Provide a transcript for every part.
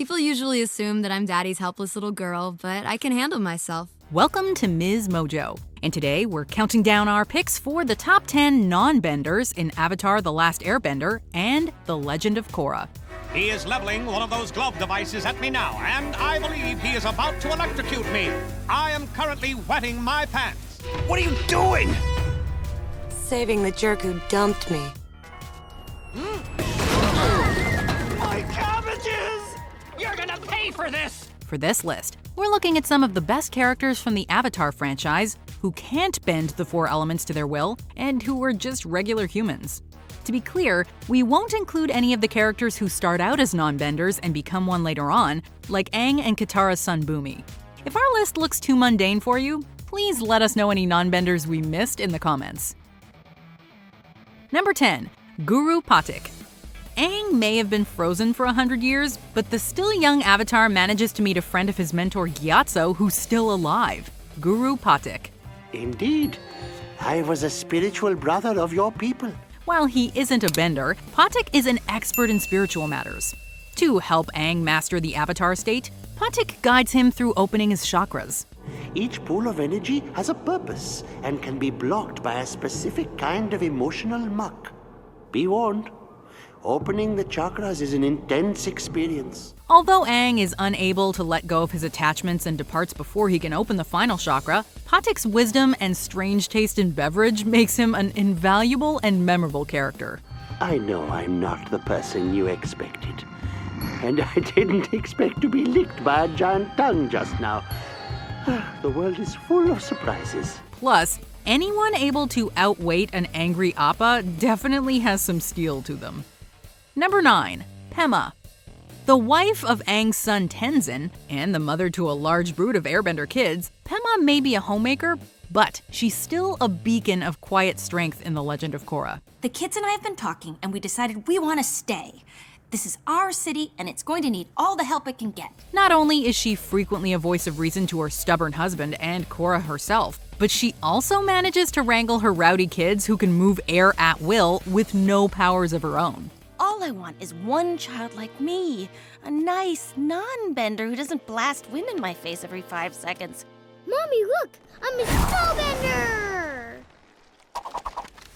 People usually assume that I'm Daddy's helpless little girl, but I can handle myself. Welcome to MsMojo, and today we're counting down our picks for the top 10 non-benders in Avatar: The Last Airbender and The Legend of Korra. He is leveling one of those glove devices at me now, and I believe he is about to electrocute me. I am currently wetting my pants. What are you doing? Saving the jerk who dumped me. My cabbages! You're gonna pay for this! For this list, we're looking at some of the best characters from the Avatar franchise who can't bend the four elements to their will and who are just regular humans. To be clear, we won't include any of the characters who start out as non-benders and become one later on, like Aang and Katara's son Bumi. If our list looks too mundane for you, please let us know any non-benders we missed in the comments. Number 10. Guru Patik. Aang may have been frozen for 100 years, but the still young Avatar manages to meet a friend of his mentor Gyatso who's still alive. Guru Patik. Indeed. I was a spiritual brother of your people. While he isn't a bender, Patik is an expert in spiritual matters. To help Aang master the Avatar state, Patik guides him through opening his chakras. Each pool of energy has a purpose and can be blocked by a specific kind of emotional muck. Be warned, opening the chakras is an intense experience. Although Aang is unable to let go of his attachments and departs before he can open the final chakra, Patik's wisdom and strange taste in beverage makes him an invaluable and memorable character. I know I'm not the person you expected. And I didn't expect to be licked by a giant tongue just now. The world is full of surprises. Plus, anyone able to outweight an angry Appa definitely has some steel to them. Number 9. Pema. The wife of Aang's son Tenzin, and the mother to a large brood of airbender kids, Pema may be a homemaker, but she's still a beacon of quiet strength in The Legend of Korra. The kids and I have been talking, and we decided we want to stay. This is our city, and it's going to need all the help it can get. Not only is she frequently a voice of reason to her stubborn husband and Korra herself, but she also manages to wrangle her rowdy kids who can move air at will with no powers of her own. All I want is one child like me, a nice non-bender who doesn't blast wind in my face every 5 seconds. Mommy, look! I'm a snowbender!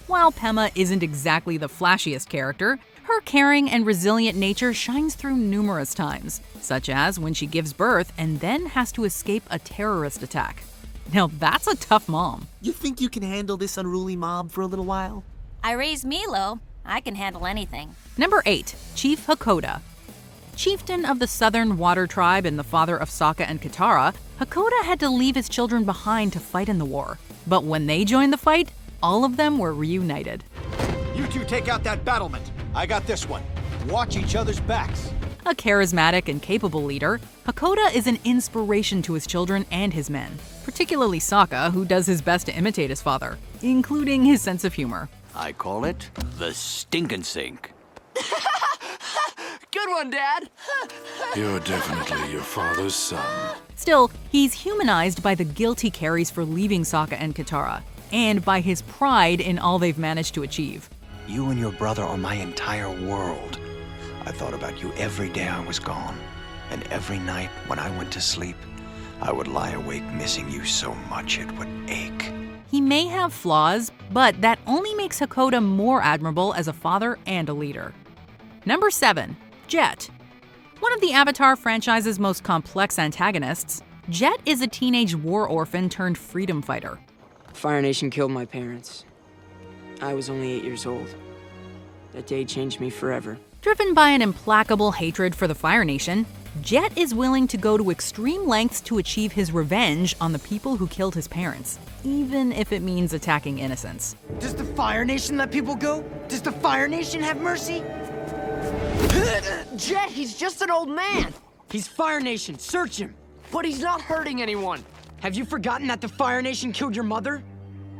While Pema isn't exactly the flashiest character, her caring and resilient nature shines through numerous times, such as when she gives birth and then has to escape a terrorist attack. Now that's a tough mom. You think you can handle this unruly mob for a little while? I raised Milo. I can handle anything. Number 8. Chief Hakoda. Chieftain of the Southern Water Tribe and the father of Saka and Katara, Hakoda had to leave his children behind to fight in the war. But when they joined the fight, all of them were reunited. You two take out that battlement. I got this one. Watch each other's backs. A charismatic and capable leader, Hakoda is an inspiration to his children and his men, particularly Saka, who does his best to imitate his father, including his sense of humor. I call it the stinkin' sink. Good one, Dad! You're definitely your father's son. Still, he's humanized by the guilt he carries for leaving Sokka and Katara, and by his pride in all they've managed to achieve. You and your brother are my entire world. I thought about you every day I was gone. And every night when I went to sleep, I would lie awake missing you so much it would ache. He may have flaws, but that only makes Hakoda more admirable as a father and a leader. Number 7. Jett. One of the Avatar franchise's most complex antagonists, Jett is a teenage war orphan turned freedom fighter. Fire Nation killed my parents. I was only 8 years old. That day changed me forever. Driven by an implacable hatred for the Fire Nation, Jett is willing to go to extreme lengths to achieve his revenge on the people who killed his parents, even if it means attacking innocents. Does the Fire Nation let people go? Does the Fire Nation have mercy? Jett, he's just an old man! He's Fire Nation, search him! But he's not hurting anyone! Have you forgotten that the Fire Nation killed your mother?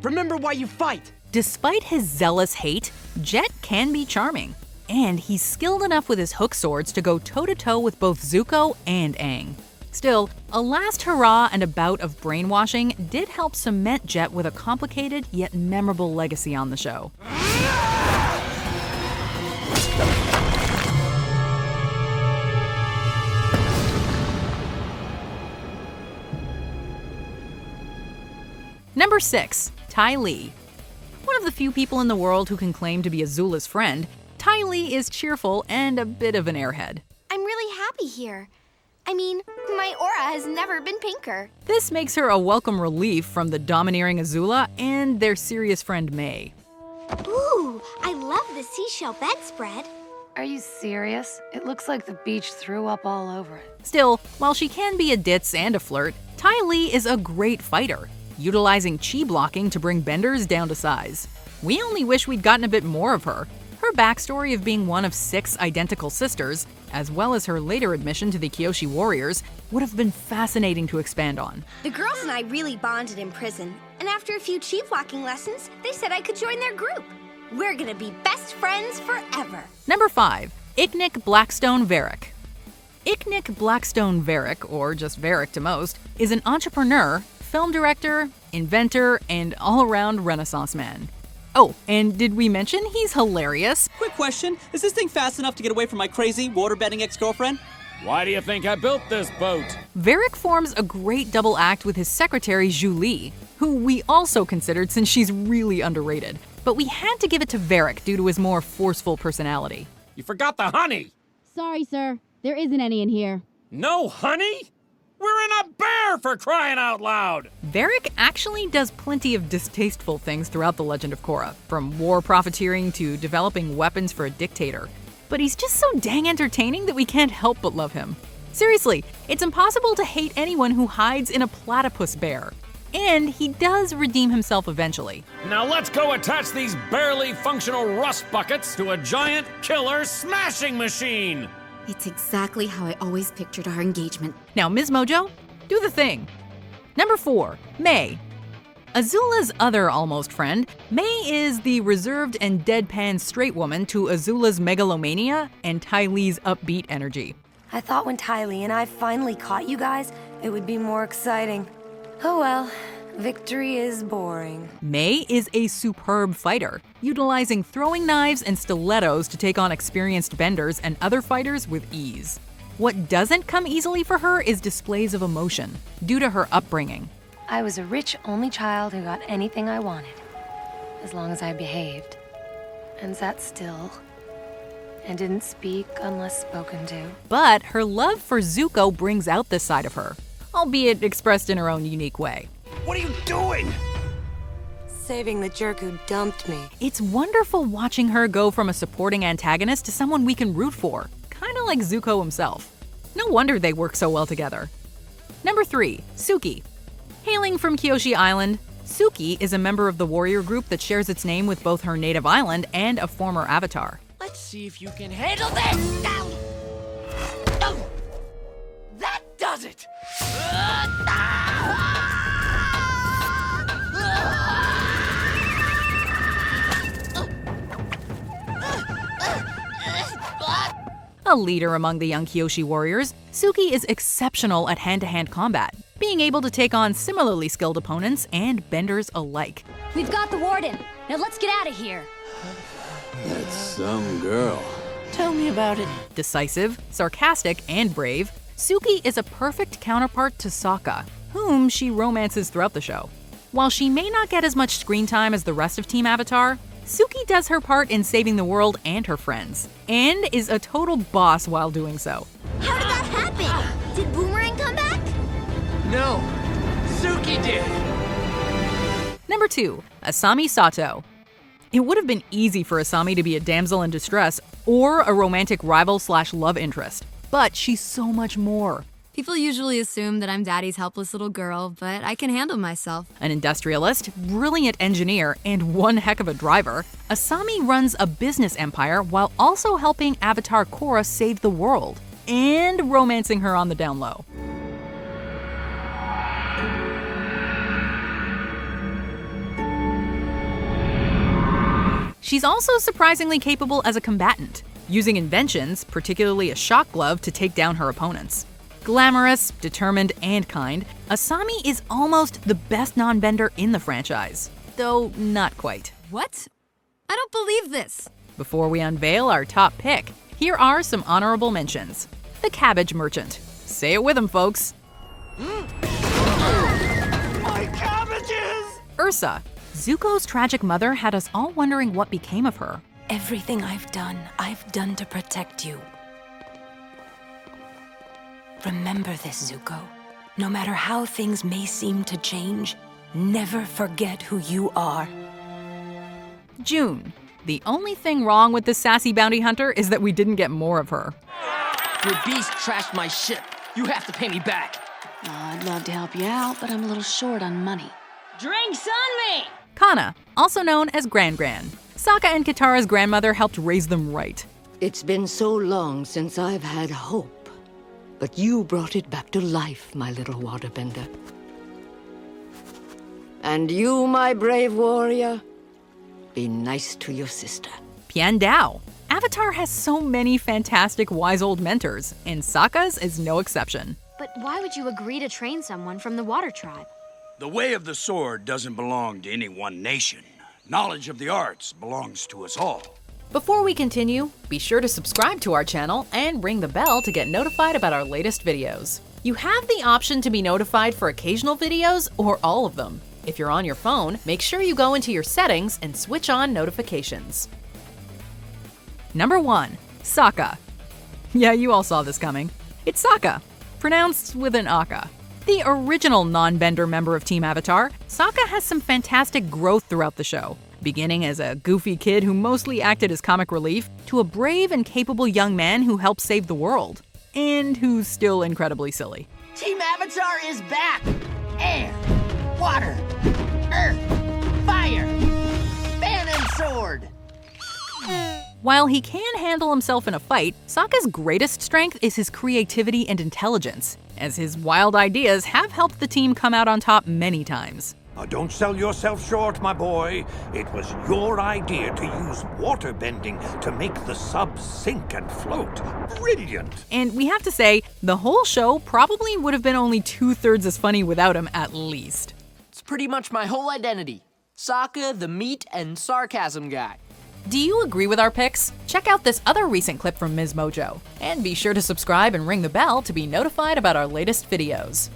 Remember why you fight! Despite his zealous hate, Jett can be charming. And he's skilled enough with his hook swords to go toe-to-toe with both Zuko and Aang. Still, a last hurrah and a bout of brainwashing did help cement Jett with a complicated yet memorable legacy on the show. Number 6. Tylee. One of the few people in the world who can claim to be Azula's friend, Tylee is cheerful and a bit of an airhead. I'm really happy here. I mean, my aura has never been pinker. This makes her a welcome relief from the domineering Azula and their serious friend May. Ooh, I love the seashell bedspread. Are you serious? It looks like the beach threw up all over it. Still, while she can be a ditz and a flirt, Tylee is a great fighter, utilizing chi blocking to bring benders down to size. We only wish we'd gotten a bit more of her. Her backstory of being one of 6 identical sisters, as well as her later admission to the Kyoshi Warriors, would have been fascinating to expand on. The girls and I really bonded in prison, and after a few chi blocking lessons, they said I could join their group. We're gonna be best friends forever. Number 5. Icknick Blackstone Varric. Icknick Blackstone Varric, or just Varric to most, is an entrepreneur, film director, inventor, and all-around Renaissance man. Oh, and did we mention he's hilarious? Quick question, is this thing fast enough to get away from my crazy waterbending ex-girlfriend? Why do you think I built this boat? Varric forms a great double act with his secretary, Julie, who we also considered since she's really underrated. But we had to give it to Varric due to his more forceful personality. You forgot the honey! Sorry, sir. There isn't any in here. No honey? We're in a bear, for crying out loud! Varric actually does plenty of distasteful things throughout The Legend of Korra, from war profiteering to developing weapons for a dictator. But he's just so dang entertaining that we can't help but love him. Seriously, it's impossible to hate anyone who hides in a platypus bear. And he does redeem himself eventually. Now let's go attach these barely functional rust buckets to a giant killer smashing machine! It's exactly how I always pictured our engagement. Now, MsMojo, do the thing. Number 4, May. Azula's other almost friend, May is the reserved and deadpan straight woman to Azula's megalomania and Tylee's upbeat energy. I thought when Tylee and I finally caught you guys, it would be more exciting. Oh well, victory is boring. May is a superb fighter, utilizing throwing knives and stilettos to take on experienced benders and other fighters with ease. What doesn't come easily for her is displays of emotion, due to her upbringing. I was a rich only child who got anything I wanted, as long as I behaved, and sat still, and didn't speak unless spoken to. But her love for Zuko brings out this side of her, albeit expressed in her own unique way. What are you doing? Saving the jerk who dumped me. It's wonderful watching her go from a supporting antagonist to someone we can root for, kinda like Zuko himself. No wonder they work so well together. Number 3, Suki. Hailing from Kyoshi Island, Suki is a member of the warrior group that shares its name with both her native island and a former avatar. Let's see if you can handle this! Oh, that does it! A leader among the young Kyoshi warriors, Suki is exceptional at hand-to-hand combat, being able to take on similarly skilled opponents and benders alike. We've got the warden. Now let's get out of here. That's some girl. Tell me about it. Decisive, sarcastic, and brave, Suki is a perfect counterpart to Saka, whom she romances throughout the show. While she may not get as much screen time as the rest of Team Avatar, Suki does her part in saving the world and her friends, and is a total boss while doing so. How did that happen? Did Boomerang come back? No, Suki did. Number 2, Asami Sato. It would have been easy for Asami to be a damsel in distress or a romantic rival/love interest, but she's so much more. People usually assume that I'm Daddy's helpless little girl, but I can handle myself. An industrialist, brilliant engineer, and one heck of a driver, Asami runs a business empire while also helping Avatar Korra save the world, and romancing her on the down low. She's also surprisingly capable as a combatant, using inventions, particularly a shock glove, to take down her opponents. Glamorous, determined, and kind, Asami is almost the best non-bender in the franchise, though not quite. What? I don't believe this. Before we unveil our top pick, here are some honorable mentions. The Cabbage Merchant. Say it with him, folks. My cabbages! Ursa. Zuko's tragic mother had us all wondering what became of her. Everything I've done to protect you. Remember this, Zuko. No matter how things may seem to change, never forget who you are. June. The only thing wrong with this sassy bounty hunter is that we didn't get more of her. Your beast trashed my ship. You have to pay me back. I'd love to help you out, but I'm a little short on money. Drinks on me! Kana, also known as Gran Gran. Sokka and Katara's grandmother helped raise them right. It's been so long since I've had hope, but you brought it back to life, my little waterbender. And you, my brave warrior, be nice to your sister. Pian Dao. Avatar has so many fantastic wise old mentors, and Sokka's is no exception. But why would you agree to train someone from the Water Tribe? The way of the sword doesn't belong to any one nation. Knowledge of the arts belongs to us all. Before we continue, be sure to subscribe to our channel and ring the bell to get notified about our latest videos. You have the option to be notified for occasional videos or all of them. If you're on your phone, make sure you go into your settings and switch on notifications. Number 1. Sokka. Yeah, you all saw this coming. It's Sokka, pronounced with an aka. The original non-bender member of Team Avatar, Sokka has some fantastic growth throughout the show, beginning as a goofy kid who mostly acted as comic relief, to a brave and capable young man who helped save the world, and who's still incredibly silly. Team Avatar is back! Air, water, earth, fire, fan and sword! While he can handle himself in a fight, Sokka's greatest strength is his creativity and intelligence, as his wild ideas have helped the team come out on top many times. Now, don't sell yourself short, my boy. It was your idea to use water bending to make the sub sink and float. Brilliant! And we have to say, the whole show probably would have been only 2/3 as funny without him at least. It's pretty much my whole identity. Sokka, the meat and sarcasm guy. Do you agree with our picks? Check out this other recent clip from MsMojo. And be sure to subscribe and ring the bell to be notified about our latest videos.